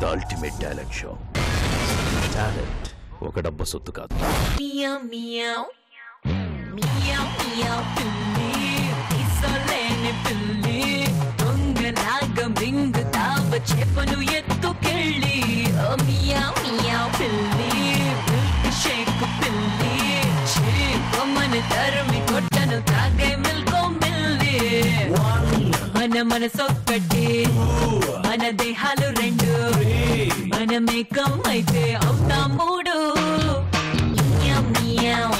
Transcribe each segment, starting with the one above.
The ultimate talent show. Talent ఒక డబ్బు సొత్తు కాదు. మియావ్ మియావ్ మియావ్ మియావ్ పిల్లి ఇసలేని పిల్లి దొంగలాగా మింగుతావ చెప్పును ఎత్తుకెళ్ళి. ఓ మియావ్ మియావ్ పిల్లి మిల్క్ షేక్ పిల్లి మన తరమి కొట్టను తాగే మిల్కో మిల్లి. మన మనసొక్కటి మన దేహాలు రెండు మన మేకం అయితే అవుతా మూడు. Meow meow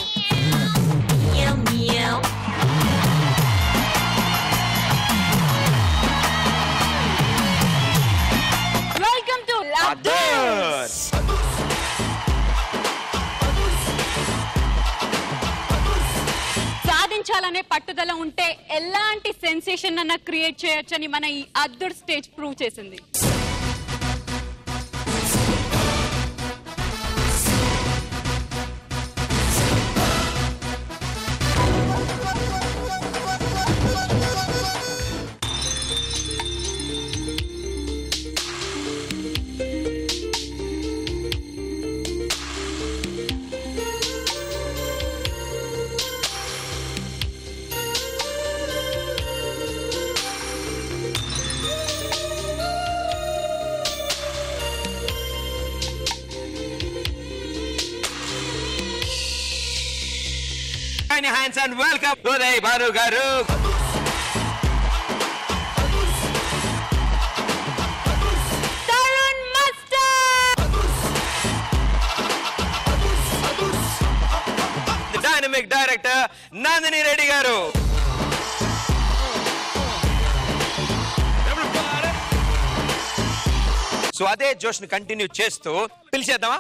meow meow. Welcome to others. సాధించాలనే పట్టుదల ఉంటే ఎలాంటి సెన్సేషన్ అన్న క్రియేట్ చేయొచ్చని మన ఈ అద్దర్ స్టేజ్ ప్రూవ్ చేసింది. Hands and welcome Uday Banu garu. Tarun Master. The dynamic director Nandini Reddy garu. So ade josh ni continue chestu pilcheddama.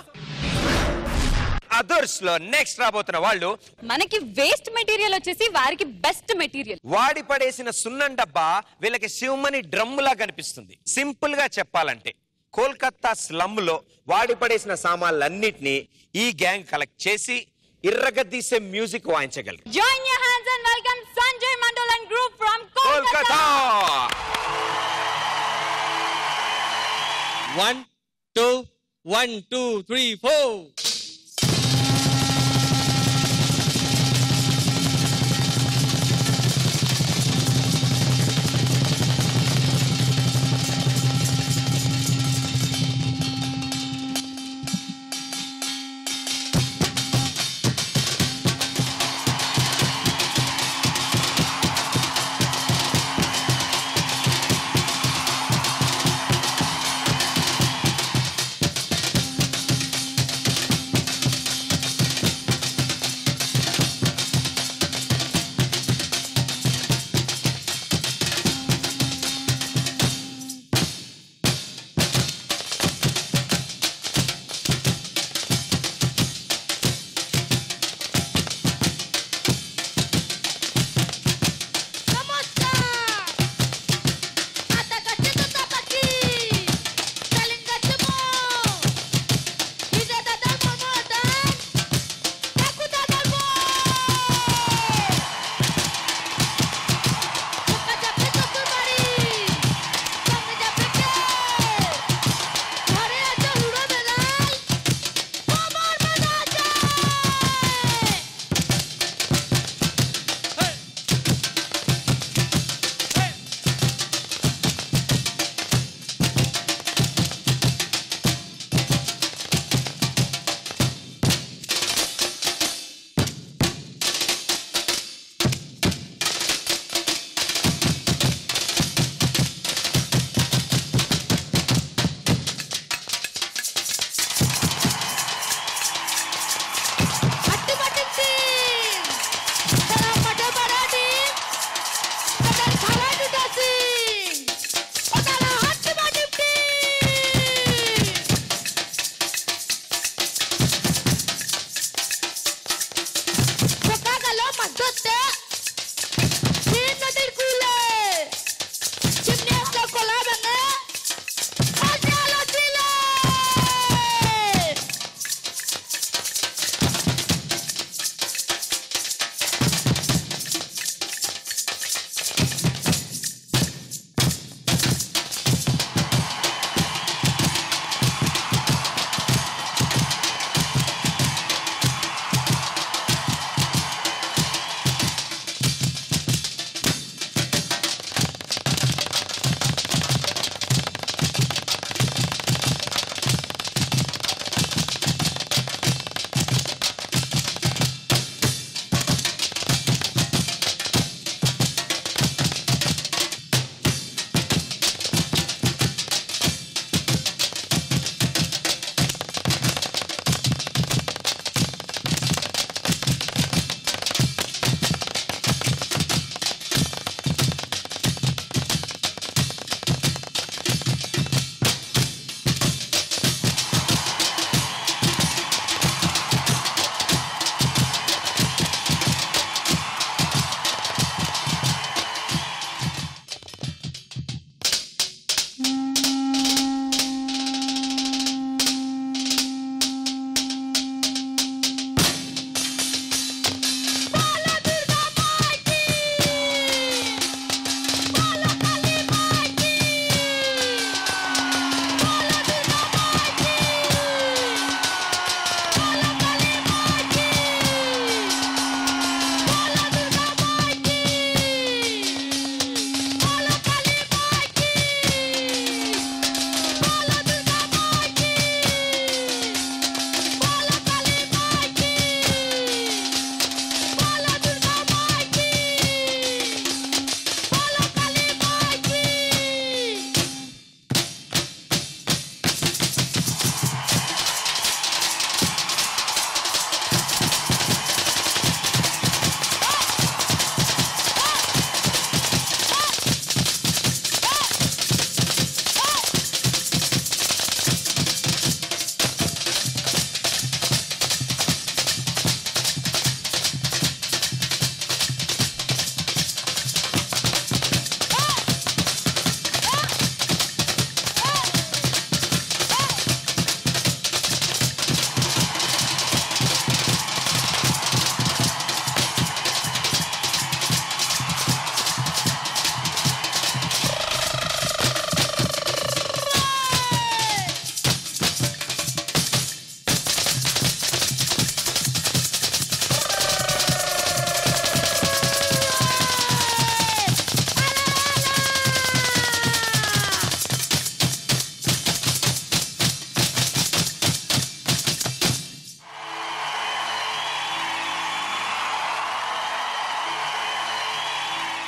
Others లో నెక్స్ట్ రాబోతున్న వాళ్ళు మనకి వేస్ట్ మెటీరియల్ వచ్చేసి వారికి బెస్ట్ మెటీరియల్. వాడి పడేసిన సున్నం డబ్బా వీళ్ళకి శివమణి డ్రమ్ములా కనిపిస్తుంది. సింపుల్ గా చెప్పాలంటే కోల్కతా స్లమ్ లో వాడి పడేసిన సామాన్లన్నిటినీ ఈ గ్యాంగ్ కలెక్ట్ చేసి ఇర్రగదీసే music వాయించగలరు. Join your hands and welcome Sanjay Mandal and group from Kolkata. 1 2 1 2 3 4.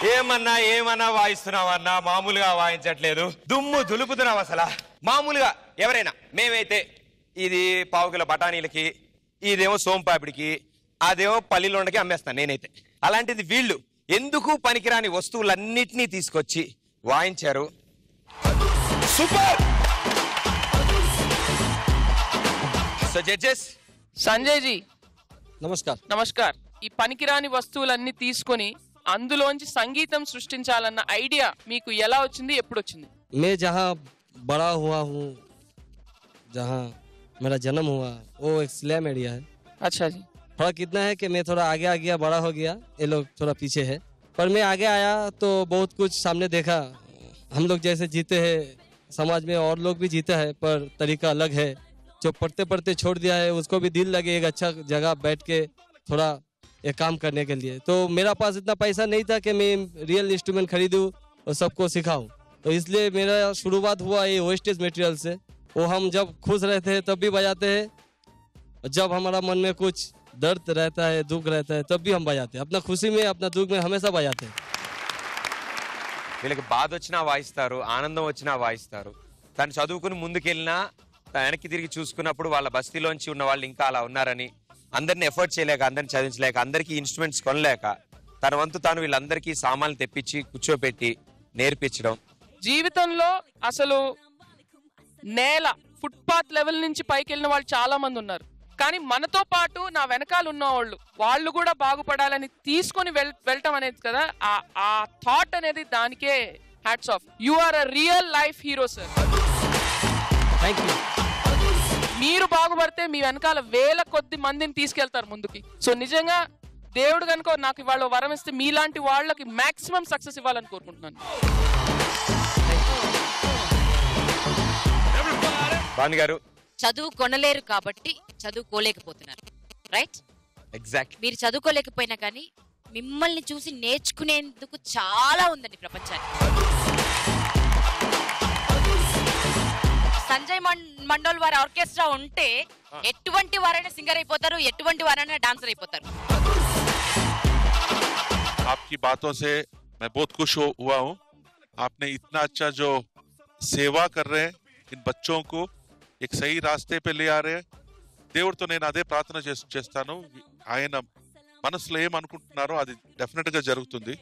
ఏమన్నా వాయిస్తున్నావన్నా, మామూలుగా వాయించట్లేదు. దుమ్ము దులుపుతున్నావు అసలు. మామూలుగా ఎవరైనా మేమైతే ఇది పావు కిలో బఠానీలకి, ఇదేమో సోంపాపిడికి, అదేమో పల్లిలోండకి అమ్మేస్తాను నేనైతే. అలాంటిది వీళ్ళు ఎందుకు పనికిరాని వస్తువులన్నిటినీ తీసుకొచ్చి వాయించారు. Super. So judges. Sanjay ji नमस्कार. ఈ పనికిరాని వస్తువులన్నీ తీసుకొని అందులోంచి సంగీతం సృష్టించాలన్న ఐడియా మీకు ఎలా వచ్చింది, ఎప్పుడు వచ్చింది? मैं जहाँ बड़ा हुआ हूँ, जहाँ मेरा जन्म हुआ, वो एक स्लम एरिया है. अच्छा जी. फर्क इतना है कि मैं थोड़ा आगे आ गया, बड़ा हो गया, ये लोग थोड़ा पीछे है. पर मैं आगे आया तो बहुत कुछ सामने देखा. हम लोग जैसे जीते हैं समाज में और लोग भी जीते हैं, पर तरीका अलग है. जो पढ़ते पढ़ते छोड़ दिया है उसको भी दिल लगे एक अच्छा जगह बैठ के थोड़ा एक काम करने के लिए. तो मेरा पास इतना पैसा नहीं था कि मैं रियल इंस्ट्रूमेंट खरीदूँ और सबको सिखाऊं. तो इसलिए मेरा शुरुआत हुआ ये वेस्टेज मटेरियल से. वो हम जब खुश रहते हैं तब भी बजाते हैं, जब हमारा मन में कुछ दर्द रहता है, दुख रहता है, तब भी हम बजाते हैं. अपना खुशी में, अपना दुख में हमेशा बजाते हैं. వీళ్ళకి బాధ వచ్చినా వాయిస్తారు, ఆనందం వచ్చినా వాయిస్తారు. తను చదువుకుని ముందుకెళ్ళినా వెనక్కి తిరిగి చూసుకున్నప్పుడు వాళ్ళ బస్తీలోంచి ఉన్న వాళ్ళు ఇంకా అలా ఉన్నారని, అందరిని ఎఫర్ట్ చేయలేక, అందరిని చదివించలేక, అందరికీ ఇన్స్ట్రుమెంట్స్ కొనలేక తన వంతు తాను వీళ్ళందరికీ సామాన్లు తెప్పించి కూర్చోపెట్టి నేర్పించడం. జీవితంలో అసలు నేల ఫుట్పాత్ లెవెల్ నుంచి పైకి వెళ్ళిన వాళ్ళు చాలా మంది ఉన్నారు. కానీ మనతో పాటు నా వెనకాల ఉన్న వాళ్ళు కూడా బాగుపడాలని తీసుకొని వెళ్ళటం అనేది కదా, ఆ థాట్ అనేది దానికే hats off. You are a real life hero sir. Thank you. మీరు బాగుపడితే మీ వెనకాల వేల కొద్ది మందిని తీసుకెళ్తారు ముందుకి. సో నిజంగా దేవుడు కనుక నాకు ఇవాళ వరం ఇస్తే మీలాంటి వాళ్ళకి మాక్సిమం సక్సెస్ ఇవ్వాలని కోరుకుంటున్నాను. భాను గారు. చదువు కొనలేరు కాబట్టి చదువుకోలేకపోతున్నారు, రైట్? ఎగ్జాక్ట్. మీరు చదువుకోలేకపోయినా కానీ మిమ్మల్ని చూసి నేర్చుకునేందుకు చాలా ఉందండి ప్రపంచానికి. సంజయ్ మండోల్ వారి ఆర్కెస్ట్రా ఉంటే ఎటువంటి వారైనా సింగర్ అయిపోతారు, ఎటువంటి వారైనా డాన్సర్ అయిపోతారు. आपकी बातों से मैं बहुत खुश हुआ हूँ. आपने इतना अच्छा जो सेवा कर रहे हैं, इन बच्चों को एक सही रास्ते पे ले आ रहे हैं. దేవుడితో నేను అదే ప్రార్థన చేస్తాను, ఆయన మనసులో ఏమనుకుంటున్నారో అది డెఫినెట్ గా జరుగుతుంది.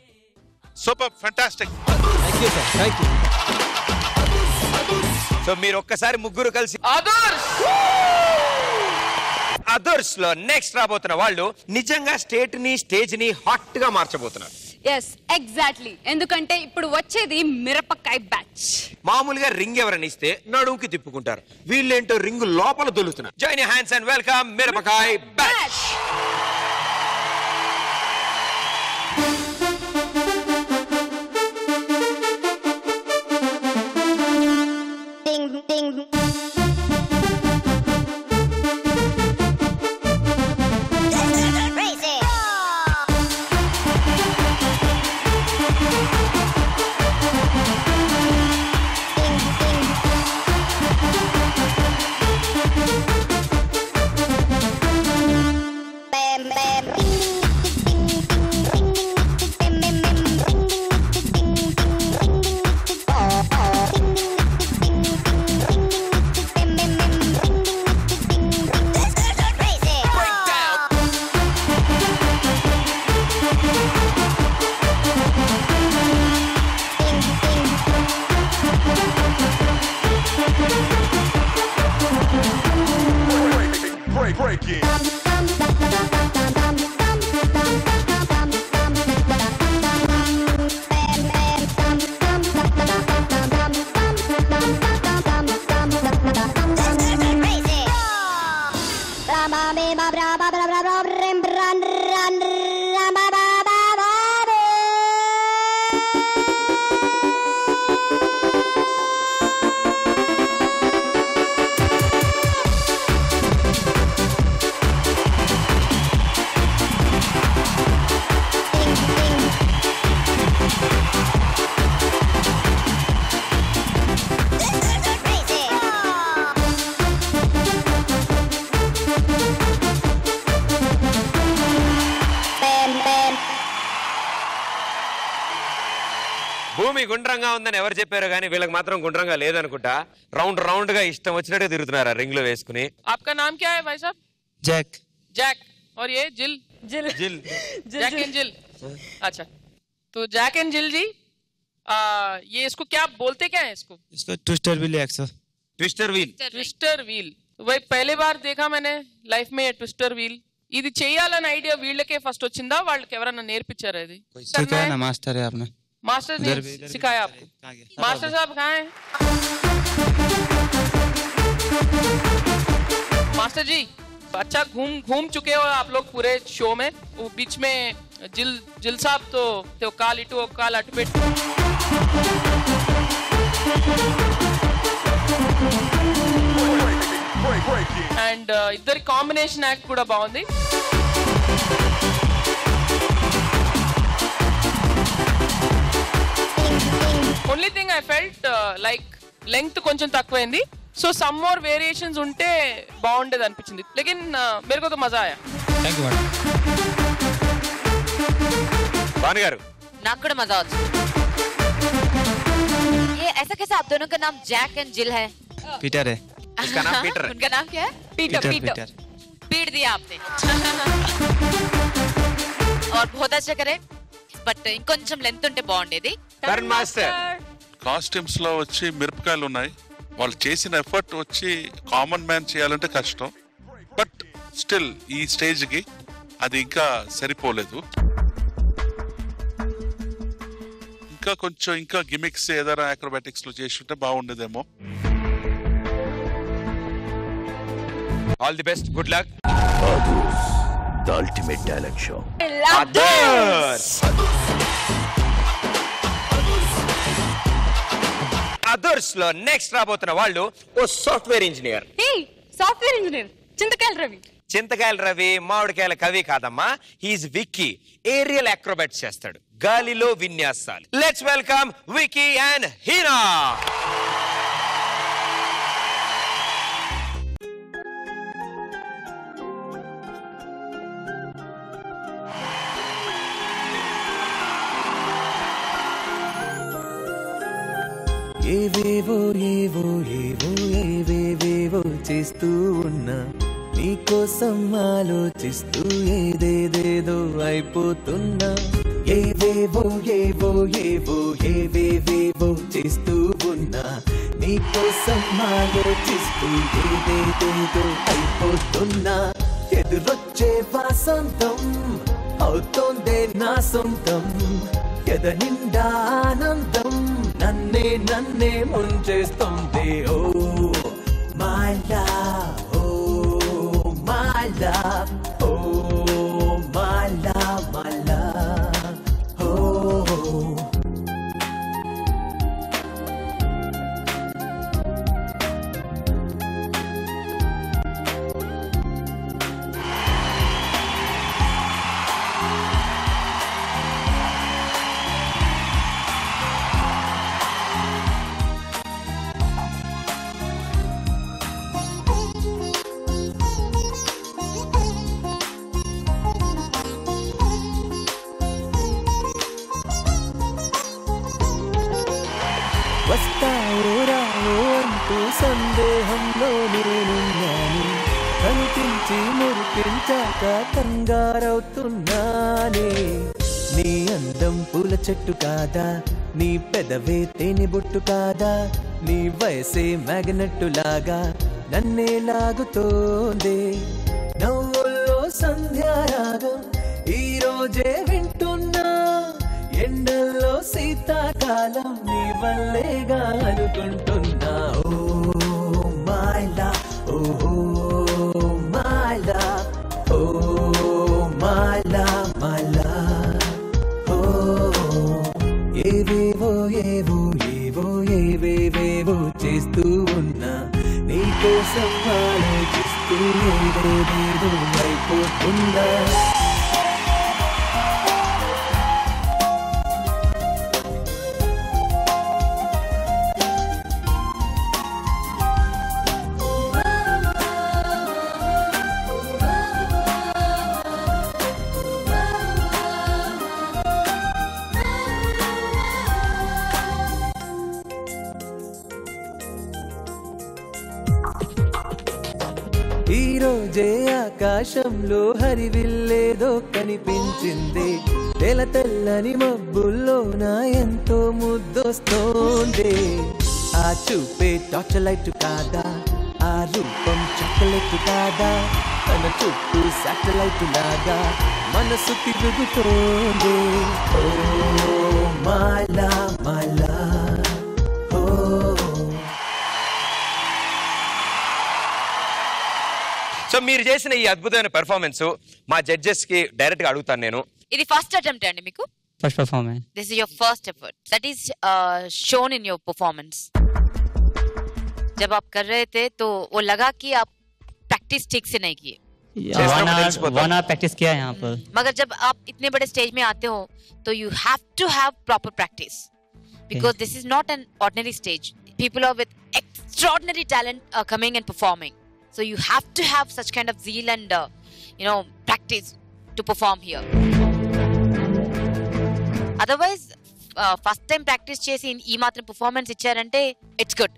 Super, fantastic. Thank you sir, thank you. So మీరు ఒక్కసారి ముగ్గురు కలిసి అదర్స్ లో నెక్స్ట్ రాబోతున్న వాళ్ళు నిజంగా స్టేజ్ ని హాట్ గా మార్చబోతున్నారు. Yes, exactly. ఎందుకంటే ఇప్పుడు వచ్చేది మిరపకాయ బ్యాచ్. మామూలుగా రింగ్ ఎవరైనా ఇస్తే నడుముకి తిప్పుకుంటారు, వీళ్ళేంటో రింగ్ లోపల దొలుతున్నారు. Join your hands and welcome మిరపకాయ బ్యాచ్. భూమి గుండ్రంగా ఉందని ఎవరు చెప్పారో కానీ వీళ్ళకి మాత్రం గుండ్రంగా లేదనుకుంటా. రౌండ్ రౌండ్ గా ఇష్టం వచ్చినట్టుగా తిరుగుతున్నారు రింగ్ లో వేసుకుని. आपका नाम क्या है भाई साहब? जैक. जैक. और ये जिल. जिल. जैक एंड जिल. अच्छा, तो जैक एंड जिल जी, ये इसको क्या बोलते क्या है इसको? इसको ट्विस्टर व्हील है sir. Twister wheel. Twister wheel. भाई पहले बार देखा मैंने लाइफ में ट्विस्टर व्हील. ఇది చేయాలని ఐడియా వీళ్ళకే ఫస్ట్ వచ్చిందా, వాళ్ళకి ఎవరైనా నేర్పించారా? ఇది सिखाया ना मास्टर है आपने. मास्टर ने सिखाया आपको? मास्टर साहब कहाँ हैं? मास्टर जी, अच्छा घूम चुके हो आप लोग पूरे शो में. वो बीच में जिल साहब तो काल इटू काल अटपेट అండ్ ఇద్దరి కాంబినేషన్ యాక్ట్ కూడా బాగుంది. Only thing I felt like length కొంచెం తక్కువైంది. సో సమ్ మోర్ వేరియేషన్స్ ఉంటే బాగుండేది అనిపించింది. లేకిన్ मेरे को तो मजा आया. Thank you madam. భాను గారు. నాకు కూడా మజా వచ్చింది. ये ऐसा कैसे आप दोनों का नाम जैक एंड जिल है? पीटर है. इसका नाम पीटर है. उनका नाम क्या है? पीटर. पीट दिया आपने. और बहुत अच्छा करे, బట్ ఇంకొంచెం లెంత్ ఉంటే బాగుండేది. కరణ్ మాస్టర్. కాస్ట్యూమ్స్ లో వచ్చి మిరపకాయలు ఉన్నాయి. వాళ్ళు చేసిన ఎఫర్ట్ వచ్చి కామన్ మ్యాన్ చేయాలంటే కష్టం. బట్ స్టిల్ ఈ స్టేజ్ కి అది ఇంకా సరిపోలేదు. ఇంకా కొంచెం ఇంకా గిమిక్స్ ఏదైనా అక్రోబాటిక్స్ లో చేస్తుంటే బాగుండేదేమో. All the best, good luck. Others, the ultimate dialect show. Others లో నెక్స్ట్ రాబోతున్న వాళ్ళు ఓ software engineer. Software engineer Chintakayala Ravi. Chintakayala Ravi మామిడికాయల కవి కాదమ్మా, హీస్ విక్కీ. ఏరియల్ అక్రోబాట్స్ చేస్తాడు, గాలిలో విన్యాసాలు. Let's welcome Vicky and Heena. ఏవేవో ఏవో ఏవో ఏవేవేవో చేస్తూ ఉన్నా, నీకోసం ఆలోచిస్తూ ఏదేదేదో అయిపోతున్నా. ఏవేవో ఏవో ఏవో ఏవేవేవో చేస్తూ ఉన్నా, నీకోసం ఆలోచిస్తూ ఏదేదేదో అయిపోతున్నా. ఎదురొచ్చే వాసంతం అవుతోందే నా సొంతం, ఎద నిండా ఆనందం నన్నే ముంచేస్తుంది. Oh my love, oh my love, oh my love, my love, oh. వస్తావో రావో అంటూ సందేహంలో నేనున్నాను, కనిపించి మురిపించాక కంగారవుతున్నానే. నీ అందం పూల చెట్టు కాదా, నీ పెదవే తేనె బొట్టు కాదా, నీ వయసే మ్యాగ్నెట్టులాగా నన్నే లాగుతోంది. నవ్వుల్లో సంధ్యారాగం ఈ రోజే వింటున్నా, ఎండల్లో శీతాకాలం నీ వల్లేగా అనుకుంటున్నా. Oh my love, oh my love, oh my love, my love, oh. ఏవేవో ఏవో ఏవో ఏవేవేవో చేస్తూ ఉన్నా, నీకోసం ఆలోచిస్తూ ఏదేదేదో అయిపోతున్నా. ఈ రోజే ఆకాశంలో హరివిల్లేదో కనిపించింది తెల్ల తెల్లని మబ్బుల్లోన ఎంతో ముద్దొస్తోంది ఆ చూపే టార్చ్ లైట్ కాదా ఆ రూపం చాక్లెట్ కాదా తన చుట్టూ శాటిలైట్ లాగా మనసు తిరుగుతోంది ఓ మాలా మాలా ఓ సో మీరు చేసిన ఈ అద్భుతమైన పెర్ఫార్మెన్స్ మా జడ్జెస్ కి డైరెక్ట్ గా అడుగుతాను నేను. ఇది ఫస్ట్ అటెంప్ట్ అండి మీకు? First performance. This is your first effort. That is shown in your performance. जब आप कर रहे थे तो वो लगा कि आप प्रैक्टिस ठीक से नहीं किए. 1 hour प्रैक्टिस किया यहाँ पर. मगर जब आप इतने बड़े स्टेज में आते हो तो you have to have proper practice because this is not an ordinary stage. People are with extraordinary talent coming and performing. So you have to have such kind of zeal and practice to perform here. Otherwise first time practice chesi ee matram performance ichcharante it's good.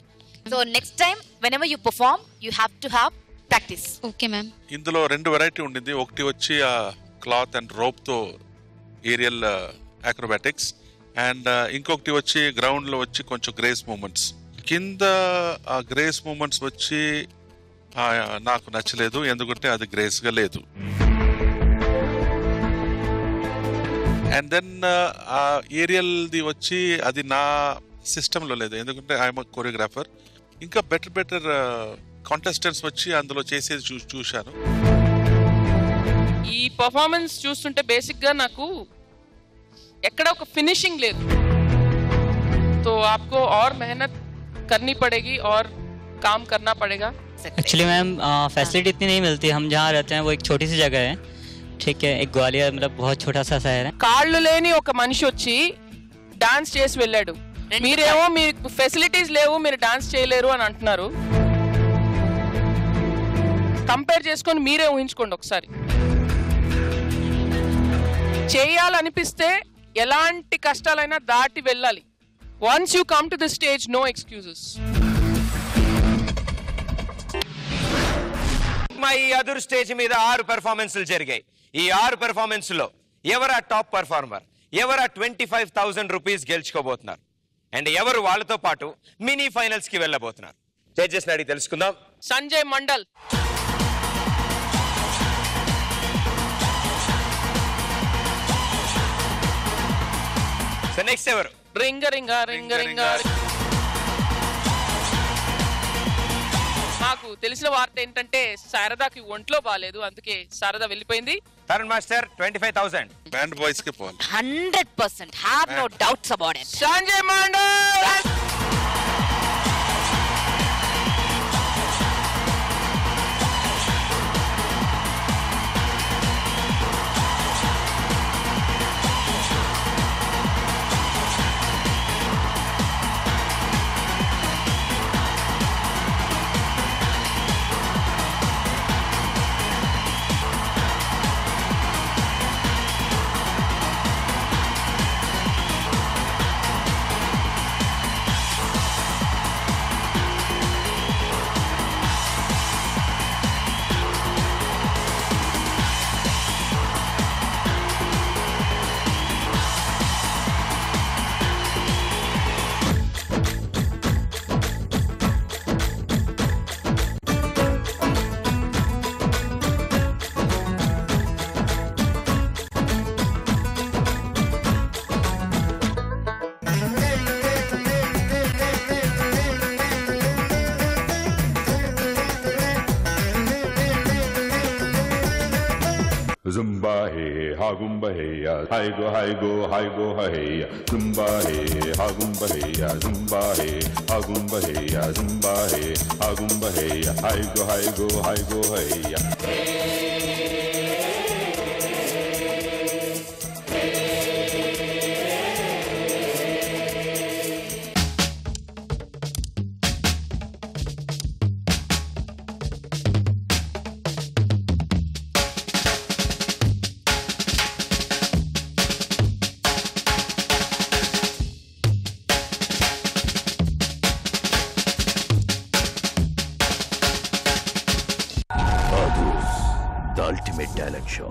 So next time whenever you perform you have to have practice. Okay ma'am. ఇందులో 2 variety ఉండింది. ఒకటి వచ్చి ఆ cloth and rope తో aerial acrobatics and ఇంకొకటి వచ్చి ground లో వచ్చి కొంచెం గ్రేస్ మూమెంట్స్. కింద ఆ గ్రేస్ మూమెంట్స్ వచ్చి నాకు నచ్చలేదు, ఎందుకంటే అది గ్రేస్ గా లేదు. అండ్ దెన్ ఆ ఏరియల్ ది వచ్చి అది నా సిస్టమ్ లో లేదు, ఎందుకంటే ఐఎమ్ కొరియోగ్రాఫర్. ఇంకా బెటర్ కాంటెస్టెంట్స్ వచ్చి అందులో చేసేది చూశాను. ఈ పర్ఫార్మెన్స్ చూస్తుంటే బేసిక్ గా నాకు ఎక్కడ ఒక ఫినిషింగ్ లేదు. तो आपको और मेहनत करनी पड़ेगी और काम करना पड़ेगा. एक्चुअली मैम फैसिलिटी इतनी नहीं मिलती. हम जहाँ रहते हैं वो एक छोटी सी जगह है, ठीक है, एक ग्वालियर मतलब बहुत छोटा सा शहर है. కాళ్ళు లేని ఒక మనిషి వచ్చి డాన్స్ చేసి వెళ్ళాడు, మీరేమో మీ ఫెసిలిటీస్ లేవు మీరు డాన్స్ చేయలేరు అని అంటున్నారు. కంపేర్ చేసుకొని మీరే ఊహించుకోండి ఒకసారి. చేయాలనిపిస్తే ఎలాంటి కష్టాలైనా దాటి వెళ్ళాలి. Once you come to the stage no excuses. మా ఈ అదురు స్టేజ్ మీద 6 పెర్ఫార్మెన్స్లు జరిగాయి. ఈ 6 పెర్ఫార్మెన్స్ లో ఎవరు ఆ టాప్ పర్ఫార్మర్, ఎవరు ఆ 25,000 రూపీస్ గెలుచుకోబోతున్నారు అండ్ ఎవరు వాళ్ళతో పాటు మినీ ఫైనల్స్ కి వెళ్ళబోతున్నారు జడ్జెస్ అడిగి తెలుసుకుందాం. సంజయ్ మండల్, సో నెక్స్ట్ ఎవరు? రింగ రింగ రింగ రింగ. నాకు తెలిసిన వార్త ఏంటంటే శారదాకి ఒంట్లో బాగాలేదు, అందుకే శారద వెళ్ళిపోయింది. తరుణ్ మాస్టర్ 25,000 బ్యాండ్ బాయ్స్ కి పోవాలి. 100% have no doubts about it. Sanjay mandal. Zumba hey, ha gumba hey ya, hi go hey ya. Zumba hey, ha gumba hey ya, zumba hey, ha gumba hey ya, zumba hey, ha gumba hey ya, hi go hey ya. The ultimate talent show.